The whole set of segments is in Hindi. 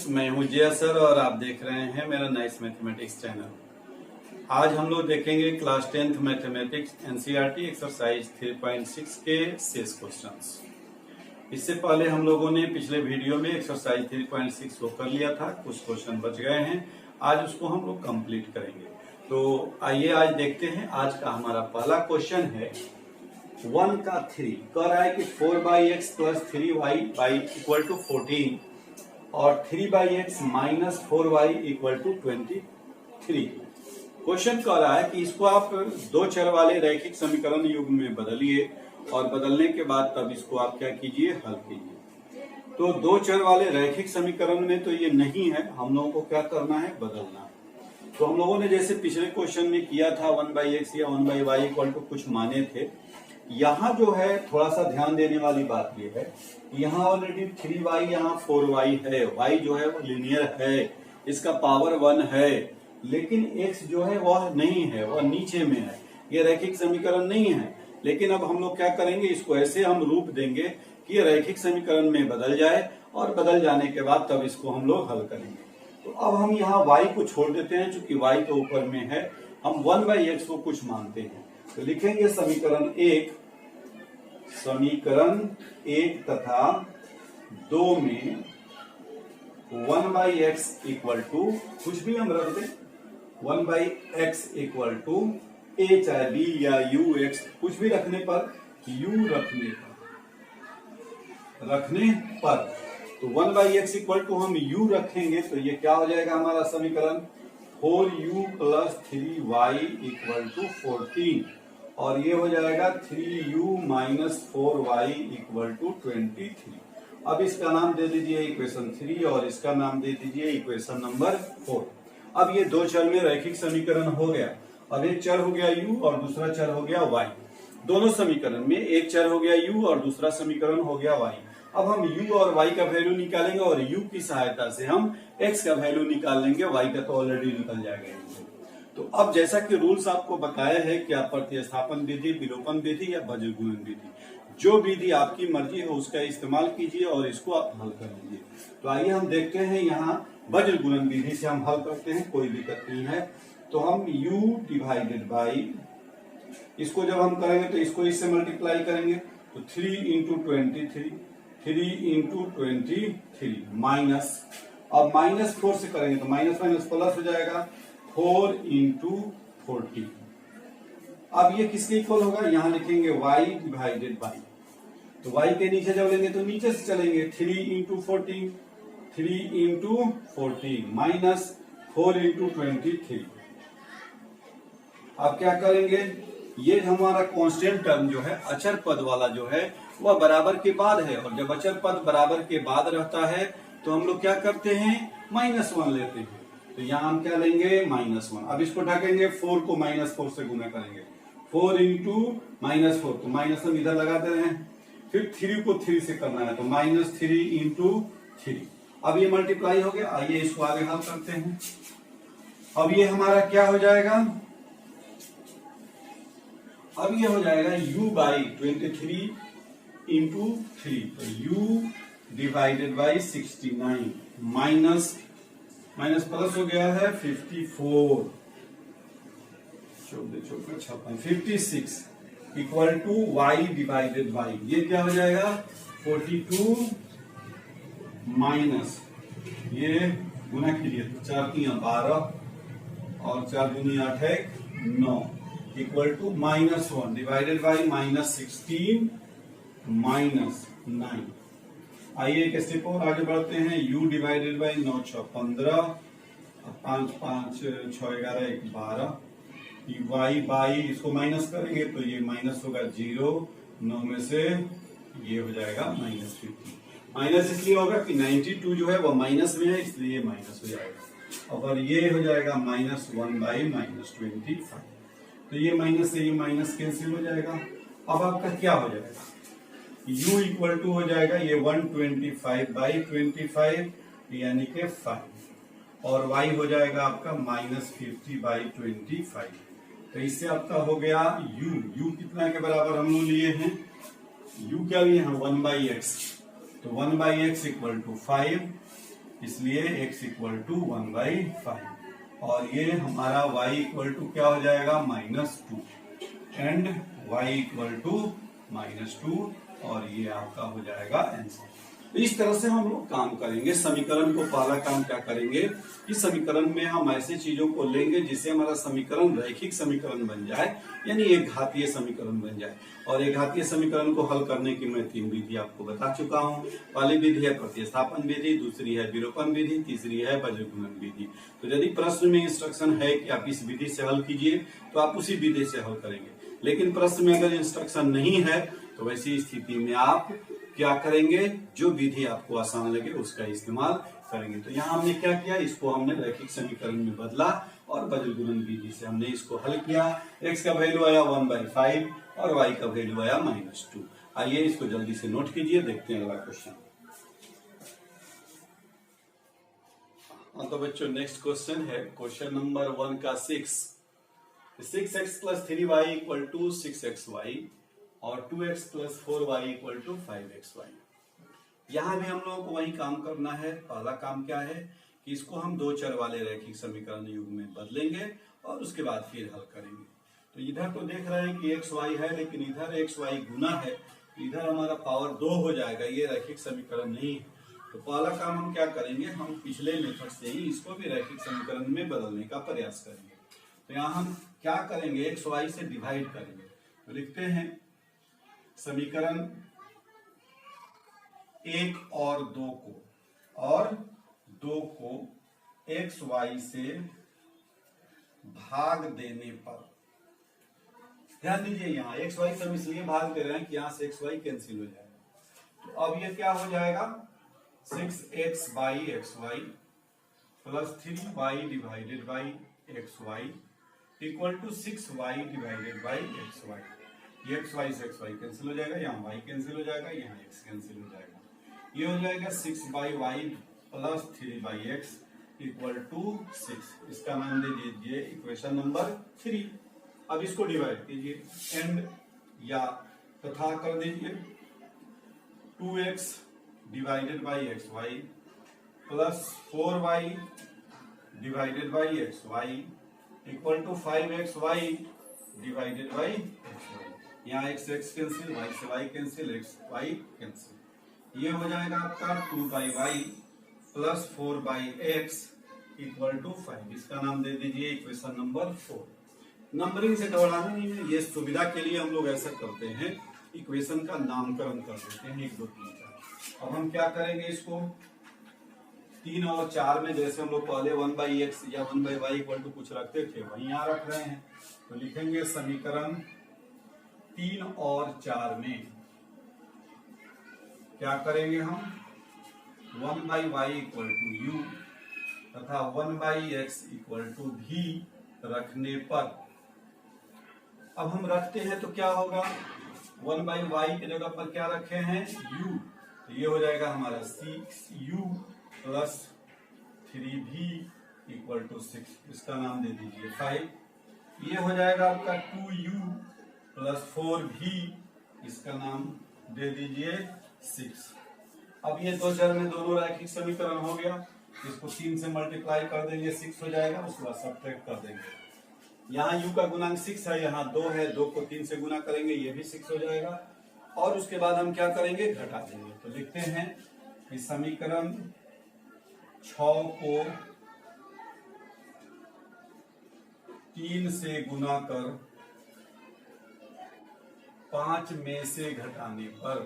फ्रेंड्स, मैं हूं जय सर और आप देख रहे हैं मेरा नाइस मैथमेटिक्स चैनल। आज हम लोग देखेंगे class 10th mathematics NCERT exercise 3.6 के शेष क्वेश्चंस। इससे पहले हम लोगों ने पिछले वीडियो में एक्सरसाइज 3.6 को कर लिया था, कुछ क्वेश्चन बच गए हैं। आज उसको हम लोग कंप्लीट करेंगे। तो आइए आज देखते हैं। आज का हमारा पहला क्वेश्चन है 1 का 3 कह रहा है कि 4/x plus 3y equal to 14 और 3/x minus 4y equal to 23। Question कह रहा है कि इसको आप दो चर वाले रैखिक समीकरण युग्म में बदलिए और बदलने के बाद तब इसको आप क्या कीजिए, हल कीजिए। तो दो चर वाले रैखिक समीकरण में तो ये नहीं है, हम लोगों को क्या करना है, बदलना। तो हम लोगों ने जैसे पिछले क्वेश्चन में किया था 1/x या 1/y इक्वल टू कुछ माने थे। यहाँ जो है थोड़ा सा ध्यान देने वाली बात ये है, यहाँ ऑलरेडी 3y यहाँ 4y है, y जो है वो लीनियर है, इसका पावर 1 है, लेकिन x जो है वह नहीं है, वह नीचे में है, ये रैखिक समीकरण नहीं है। लेकिन अब हम लोग क्या करेंगे, इसको ऐसे हम रूप देंगे कि ये रैखिक समीकरण में बदल जाए और बदल जाने के बाद तब इसको हम लोग हल करेंगे। तो अब हम यहाँ y को छोड़ देते हैं, चूंकि y तो ऊपर में है, हम 1/x को कुछ मानते हैं। तो लिखेंगे समीकरण एक तथा 2 में 1/x इक्वल टू कुछ भी हम रख दें, 1/x इक्वल टू a चाहे b या ux, कुछ भी रखने पर, u रखने पर तो 1/x इक्वल टू हम u रखेंगे तो ये क्या हो जाएगा हमारा समीकरण 4u plus 3y equal to 14 और ये हो जाएगा 3u minus 4y equal to 23। अब इसका नाम दे दीजिए इक्वेशन 3 और इसका नाम दे दीजिए इक्वेशन नंबर 4। अब ये दो चर में रैखिक समीकरण हो गया। अब एक चर हो गया u और दूसरा चर हो गया y। दोनों समीकरण में एक चर हो गया u और दूसरा समीकरण हो गया y। अब हम u और y का वैल्यू निकालेंगे और u की सहायता से हम x का वैल्यू निकाल लेंगे, y का तो ऑलरेडी निकल जाएगा। तो अब जैसा कि रूल्स आपको बताया है कि आप प्रतिस्थापन विधि, विलोपन विधि या वज्रगुणन विधि, जो विधि आपकी मर्जी हो उसका इस्तेमाल कीजिए और इसको आप हल कर लीजिए। तो आइए हम देखते हैं, यहाँ वज्रगुणन विधि से हम हल करते हैं, कोई दिक्कत नहीं है। तो हम u डिवाइडेड बाई, इसको जब हम करेंगे तो इसको इससे मल्टीप्लाई करेंगे तो 3 इंटू 23 माइनस, अब -4 से करेंगे तो माइनस माइनस प्लस हो जाएगा 4 इंटू 40। अब ये किसके इक्वल होगा, यहाँ लिखेंगे y डिवाइडेड बाई, तो y के नीचे जब लेंगे तो नीचे से चलेंगे 3 इंटू 14 माइनस 4 इंटू 23। अब क्या करेंगे, ये हमारा कांस्टेंट टर्म जो है, अचर पद वाला जो है, वह बराबर के बाद है, और जब अचर पद बराबर के बाद रहता है तो हम लोग क्या करते हैं, -1 लेते हैं। तो यहाँ हम क्या लेंगे, -1। अब इसको ढकेंगे, 4 को -4 से गुना करेंगे, 4 इंटू -4, तो माइनस हम इधर लगा दे रहे हैं। फिर 3 को 3 से करना है तो -3 इंटू 3। अब ये मल्टीप्लाई हो गया। आइए इसको आगे हल करते हैं। अब ये हमारा क्या हो जाएगा, अब ये हो जाएगा u बाई 23 इंटू 3, तो u divided by 69 minus plus हो गया है 54, 56 equal to y divided by, ये क्या हो जाएगा 42 माइनस, ये गुना कीजिए तो 4 3 12 और 4 दूनी 8 9 इक्वल टू -1 डिवाइडेड बाई -16 -9। आइए एक स्टेप और आगे बढ़ते हैं। u divided by 9 6 15, 5 5 6 11 1 12, y by, इसको माइनस करेंगे तो ये माइनस होगा 0, 9 में से ये हो जाएगा -50। माइनस इसलिए होगा कि 92 जो है वो माइनस में है, इसलिए माइनस हो जाएगा। और ये हो जाएगा -1 बाई -25, तो ये माइनस से ये माइनस कैंसिल हो जाएगा। अब आपका क्या हो जाएगा, u इक्वल टू हो जाएगा ये 125 बाई 25 यानी के 5, और y हो जाएगा आपका -50 बाई 25। तो इससे आपका हो गया u कितना के बराबर हम लोग लिए हैं, u क्या लिए हैं 1/x, तो 1/x इक्वल टू 5 इसलिए x इक्वल टू 1/5 और ये हमारा y इक्वल टू क्या हो जाएगा -2 एंड y इक्वल टू -2 और ये आपका हो जाएगा आंसर। इस तरह से हम लोग काम करेंगे समीकरण को। पहला काम क्या करेंगे कि समीकरण में हम ऐसे चीजों को लेंगे जिससे हमारा समीकरण रैखिक समीकरण बन जाए, यानी एक घातीय समीकरण बन जाए। और एक घातीय समीकरण को हल करने की मैं 3 विधि आपको बता चुका हूँ। पहली विधि है प्रतिस्थापन विधि, दूसरी है विलोपन विधि, तीसरी है वज्रगुणन विधि। तो यदि प्रश्न में इंस्ट्रक्शन है कि आप इस विधि से हल कीजिए तो आप उसी विधि से हल करेंगे, लेकिन प्रश्न में अगर इंस्ट्रक्शन नहीं है तो वैसी स्थिति में आप क्या करेंगे, जो विधि आपको आसान लगे उसका इस्तेमाल करेंगे। तो यहाँ हमने क्या किया, इसको हमने रैखिक समीकरण में बदला और वज्रगुणन विधि से हमने इसको हल किया। x का वैल्यू आया 1/5 और y का वैल्यू आया -2। आइए इसको जल्दी से नोट कीजिए, देखते हैं अगला क्वेश्चन। तो बच्चों नेक्स्ट क्वेश्चन है क्वेश्चन नंबर 1 का 6x + 3y = 6xy और 2x + 4y = 5xy। यहां भी हम लोगों को वही काम करना है। पहला काम क्या है कि इसको हम दो चर वाले रैखिक समीकरण युग में बदलेंगे और उसके बाद फिर हल करेंगे। तो इधर तो देख रहे हैं कि xy है, लेकिन इधर xy गुना है, इधर हमारा पावर 2 हो जाएगा, ये रैखिक समीकरण नहीं है। तो पहला काम हम क्या करेंगे, हम पिछले मेथड से ही इसको भी रैखिक समीकरण में बदलने का प्रयास करेंगे। तो यहाँ हम क्या करेंगे, xy से डिवाइड करेंगे। तो लिखते हैं समीकरण 1 और 2 को xy से भाग देने पर, ध्यान दीजिए यहाँ xy से हम इसलिए भाग दे रहे हैं कि यहाँ से xy कैंसिल हो जाएगा। तो अब ये क्या हो जाएगा, 6x/xy + 3y / xy = 6y/xy। ये xy से xy कैंसिल हो जाएगा, यहाँ y कैंसिल हो जाएगा, यहाँ x कैंसिल हो जाएगा। ये हो जाएगा 6/y + 3/x = 6। इसका नाम दे दीजिए इक्वेशन नंबर 3। अब इसको डिवाइड कीजिए एंड या तथा कर दीजिए 2x / xy + 4y / xy = 5xy / xy। यहाँ x कैंसिल, y से y cancel, x y cancel. ये हो जाएगा आपका 2/y + 4/x = 5। इसका नाम दे दीजिए इक्वेशन नंबर 4। नंबरिंग से घबराना नहीं है, ये सुविधा के लिए हम लोग ऐसा करते हैं, इक्वेशन का नामकरण कर देते हैं 1 2 3 4। अब हम क्या करेंगे, इसको 3 और 4 में जैसे हम लोग पहले 1/x या 1/y = कुछ रखते थे वही यहाँ रख रहे हैं। तो लिखेंगे समीकरण 3 और 4 में क्या करेंगे, हम 1/y = u तथा 1/x = v रखने पर, अब हम रखते हैं तो क्या होगा, 1/y की जगह पर क्या रखे हैं, u। तो ये हो जाएगा हमारा 6u + 3v = 6। इसका नाम दे दीजिए 5। ये हो जाएगा आपका 2u + 4v, इसका नाम दे दीजिए 6। अब ये दो चर में दोनों रैखिक समीकरण हो गया। इसको 3 से मल्टीप्लाई कर देंगे, 6 हो जाएगा, उसके बाद सब्ट्रैक्ट कर देंगे। यहाँ u का गुणांक 6 है, यहाँ 2 है, 2 को 3 से गुना करेंगे, ये भी 6 हो जाएगा। और उसके बाद हम क्या करेंगे, घटा देंगे। तो लिखते हैं कि समीकरण 6 को 3 से गुना कर 5 में से घटाने पर,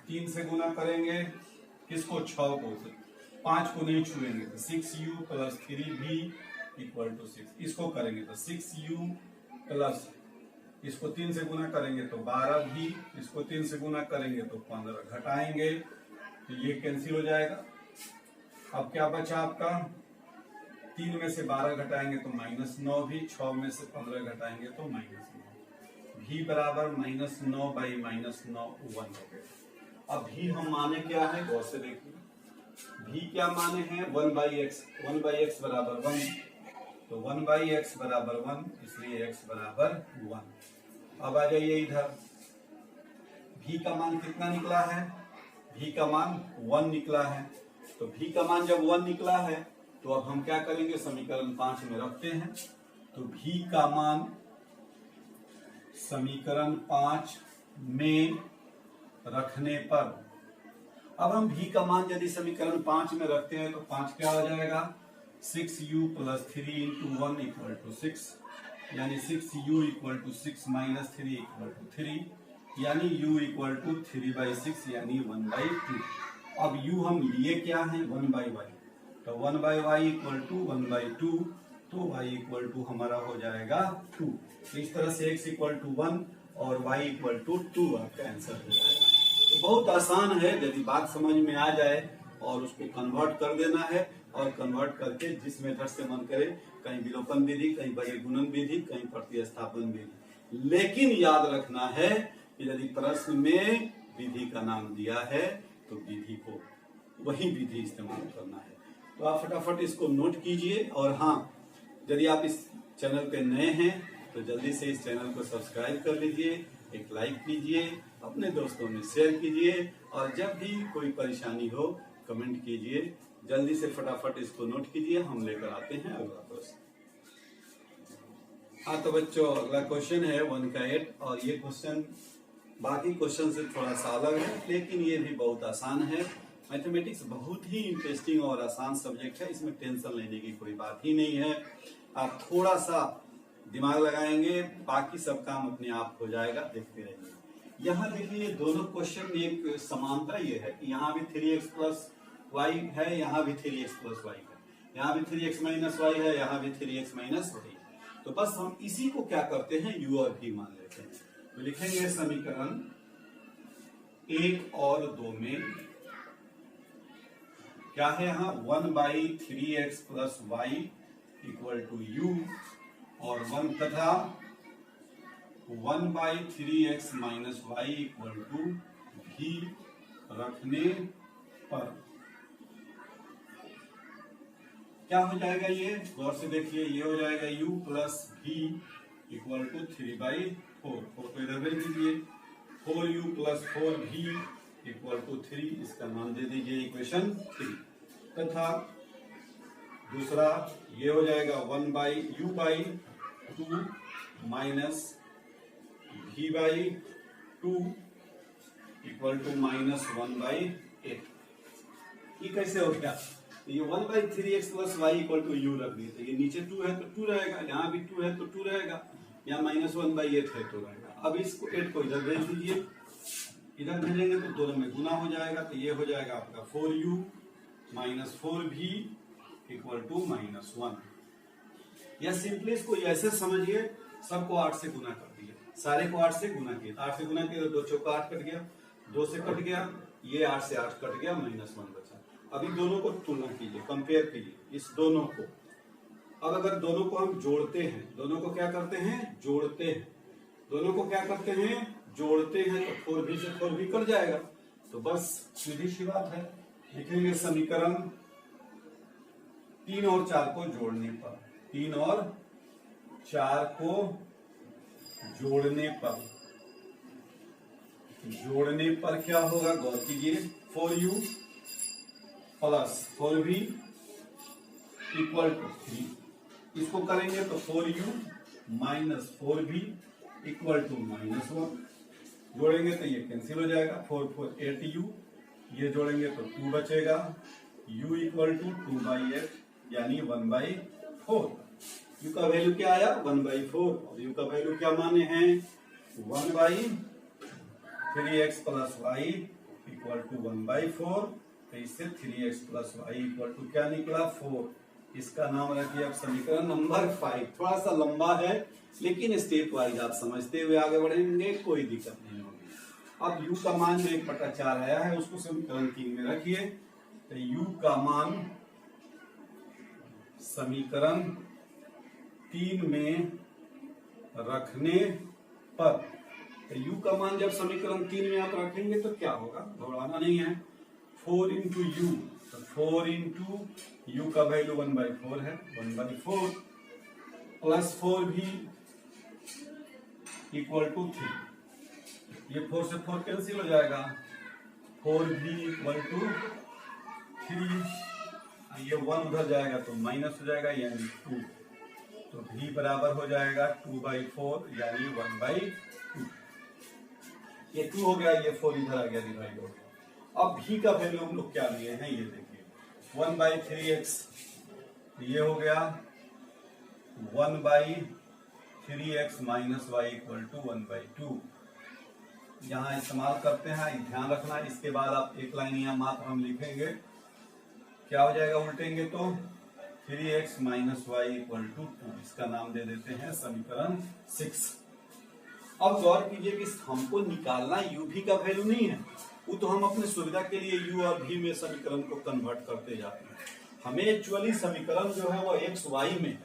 3 से गुना करेंगे किसको, 6 को, 5 को नहीं छुएंगे तो 6u + 3v = 6। इसको करेंगे तो 6u प्लस, इसको 3 से गुना करेंगे तो 12v, इसको 3 से गुना करेंगे तो 15, घटाएंगे तो ये कैंसिल हो जाएगा। अब क्या बचा आपका, 3 में से 12 घटाएंगे तो -9v, 6 में से 15 घटाएंगे तो -9, v बराबर -9 / -9 1 हो गया। अब भी हम माने क्या है, गौर से देखिए, भी क्या माने हैं, 1/x, 1/x बराबर 1, तो 1/x बराबर 1, इसलिए x बराबर 1। अब आ जाइए इधर, भी का मान कितना निकला है, v का मान 1 निकला है। तो v का मान जब 1 निकला है तो अब हम क्या करेंगे, समीकरण 5 में रखते हैं। तो v का मान समीकरण 5 में रखने पर, अब हम v का मान यदि समीकरण 5 में रखते हैं तो 5 क्या हो जाएगा, 6u + 3 × 1 = 6, यानी 6u = 6 - 3 = 3, यानी u = 3/6 यानी 1/2। अब u हम लिए क्या है, 1/y, तो 1/y = 1/2, तो y = हमारा हो जाएगा 2। इस तरह से x = 1 और y = 2 आपका आंसर हो जाएगा। तो बहुत आसान है, यदि बात समझ में आ जाए और उसको कन्वर्ट कर देना है, और कन्वर्ट करके जिस मेथड से मन करे, कहीं विलोपन विधि, कहीं बड़े गुणन विधि, कहीं प्रतिस्थापन विधि। लेकिन याद रखना है कि यदि प्रश्न में विधि का नाम दिया है तो विधि को वही विधि इस्तेमाल करना है। तो आप फटाफट इसको नोट कीजिए। और हाँ, यदि आप इस चैनल पे नए हैं तो जल्दी से इस चैनल को सब्सक्राइब कर लीजिए, एक लाइक कीजिए, अपने दोस्तों में शेयर कीजिए, और जब भी कोई परेशानी हो कमेंट कीजिए। जल्दी से फटाफट इसको नोट कीजिए, हम लेकर आते हैं अगला क्वेश्चन। हाँ तो बच्चों, अगला क्वेश्चन है 1 का 8, और ये क्वेश्चन बाकी क्वेश्चन से थोड़ा सा अलग है, लेकिन ये भी बहुत आसान है। मैथमेटिक्स बहुत ही इंटरेस्टिंग और आसान सब्जेक्ट है, इसमें टेंशन लेने की कोई बात ही नहीं है। आप थोड़ा सा दिमाग लगाएंगे, बाकी सब काम अपने आप हो जाएगा, देखते रहिए। यहाँ देखिए, दोनों क्वेश्चन में एक समानता ये है कि यहाँ भी 3x + y है, यहाँ भी 3x + y है, यहाँ भी 3x - y है, यहाँ भी 3x - y है। तो बस हम इसी को क्या करते हैं, u और v मान लेते हैं। तो लिखेंगे समीकरण 1 और 2 में क्या है, यहाँ 1/3x + y = u, और 1 तथा 1/3x - y = v रखने पर क्या हो जाएगा, ये गौर से देखिए, ये हो जाएगा u + v = 3/4। 4 को इधर भेज दीजिए, 4u + 4v = 3, इसका नाम दे दीजिए इक्वेशन 3। तथा दूसरा ये हो जाएगा 1/u/2 - v/2 = -1/8। ये कैसे हो गया, ये 1/3x + y = u रख दिए, तो ये नीचे 2 है तो 2 रहेगा, यहाँ भी 2 है तो 2 रहेगा, यहाँ -1/8 है तो रहेगा। अब इसको 8 को इधर भेज दीजिए, इधर भेजेंगे तो दोनों में गुना हो जाएगा, तो ये हो जाएगा आपका 4u - 4v = -1। या सिंपली इसको ऐसे समझिए, सबको 8 से गुना कर दिया, सारे को 8 से गुना किया, 8 से गुना किया तो 2 चौका 8 कट गया, 2 से कट गया, ये 8 से 8 कट गया, -1 बचा। अभी दोनों को तुलना कीजिए, कंपेयर कीजिए इस दोनों को। अब अगर दोनों को हम जोड़ते हैं, दोनों को क्या करते हैं, जोड़ते हैं, दोनों को क्या करते हैं, जोड़ते हैं, तो 4v से 4v कट जाएगा। तो बस सीधी सी बात है, लिखेंगे समीकरण 3 और 4 को जोड़ने पर, 3 और 4 को जोड़ने पर क्या होगा, गौर कीजिए, 4u + 4v = 3। इसको करेंगे तो 4u - 4v = -1। जोड़ेंगे तो ये कैंसिल हो जाएगा, 4 4 8u, ये जोड़ेंगे तो 2 बचेगा, u = 2/8 यानी 1/4। u का वैल्यू क्या आया, 1/4, और u का वैल्यू क्या माने हैं, 1/3x + y = 1/4। तो इससे 3x + y = क्या निकला, 4। इसका नाम रखिए अब समीकरण नंबर 5। थोड़ा सा लंबा है, लेकिन स्टेप वाइज आप समझते हुए आगे बढ़ेंगे, कोई दिक्कत नहीं होगी। अब u का मान जो 1/4 आया है उसको समीकरण 3 में रखिए। तो u का मान समीकरण 3 में रखने पर, तो u का मान जब समीकरण 3 में आप रखेंगे तो क्या होगा, घबराना नहीं है, 4 × u, तो 4 × u का वैल्यू 1/4 है, 1/4 + 4v = 3। ये 4 से 4 कैंसिल हो जाएगा, 4v इक्वल टू 3, ये 1 उधर जाएगा तो माइनस हो जाएगा यानी 2, तो v बराबर हो जाएगा 2/4 यानी 1/2। ये 2 हो गया, ये 4 इधर आ गया, डिवाइड हो गया। अब v का वैल्यू हम लोग क्या लिए हैं ये देखिए, 1/3x, ये हो गया 1/3x minus y equal to 1/2। यहाँ इस्तेमाल करते हैं, ध्यान रखना। इसके बाद आप एक लाइन यहाँ मात्र हम लिखेंगे, क्या हो जाएगा उल्टेंगे तो 3x minus y equal to 2, इसका नाम दे देते हैं समीकरण 6। अब गौर कीजिए कि हमको निकालना u v का वैल्यू नहीं है, वो तो हम अपने सुविधा के लिए u और v में समीकरण को कन्वर्ट करते जाते हैं। हमें एक्चुअली समीकरण जो है वो x y में,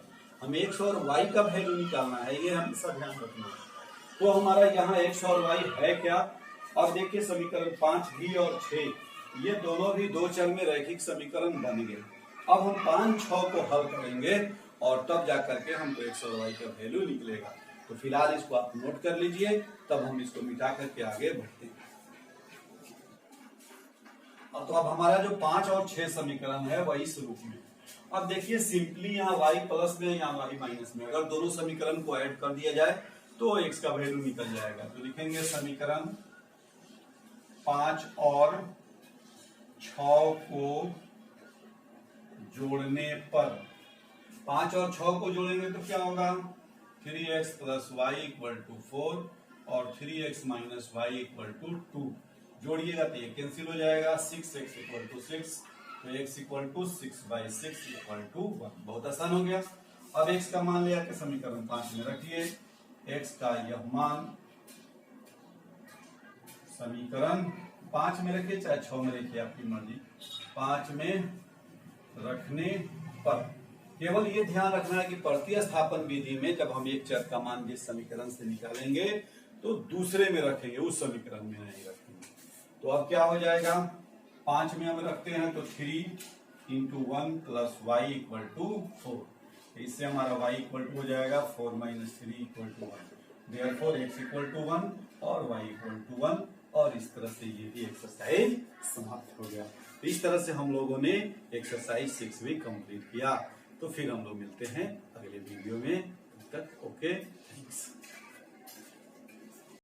हमें x और y का वैल्यू निकालना है, ये हमेशा ध्यान रखना है। तो हमारा यहाँ x और y है क्या, अब देखिए समीकरण 5 v और 6, ये दोनों भी दो चर में रैखिक समीकरण बन गए। अब हम 5, 6 को हल करेंगे और तब जाकर के हमको x और y का वैल्यू निकलेगा। तो फिलहाल इसको आप नोट कर लीजिए, तब हम इसको मिटा करके आगे बढ़ते हैं। तो अब हमारा जो 5 और 6 समीकरण है वह इस रूप में। अब देखिए सिंपली यहाँ y प्लस में, यहाँ y माइनस में, अगर दोनों समीकरण को ऐड कर दिया जाए तो x का वैल्यू निकल जाएगा। तो लिखेंगे समीकरण 5 और 6 को जोड़ने पर, 5 और 6 को जोड़ेंगे तो क्या होगा, 3x plus y equal to 4 और 3x minus y equal to 2। जोड़िएगा तो ये कैंसिल हो जाएगा, 6x इक्वल टू 6, तो x equal to 6/6 equal to 1। बहुत आसान हो गया। अब x का मान ले आके समीकरण 5 में रखिए, x का यह मान समीकरण 5 में रखिए, चाहे 6 में रखिए, आपकी मर्जी। 5 में रखने पर केवल ये ध्यान रखना है कि प्रतिस्थापन विधि में जब हम एक चर का मान जिस समीकरण से निकालेंगे तो दूसरे में रखेंगे, उस समीकरण में नहीं रखेंगे। तो अब क्या हो जाएगा, 5 में हम रखते हैं तो 3 into 1 plus y equal to 4, इससे हमारा y इक्वल टू हो जाएगा 4 minus 3 equal to 1, therefore x equal to 1 और y इक्वल टू 1, और इस तरह से ये भी एक्सरसाइज समाप्त हो गया। तो इस तरह से हम लोगों ने एक्सरसाइज 6 भी कंप्लीट किया। तो फिर हम लोग मिलते हैं अगले वीडियो में, तब तक ओके, थैंक्स।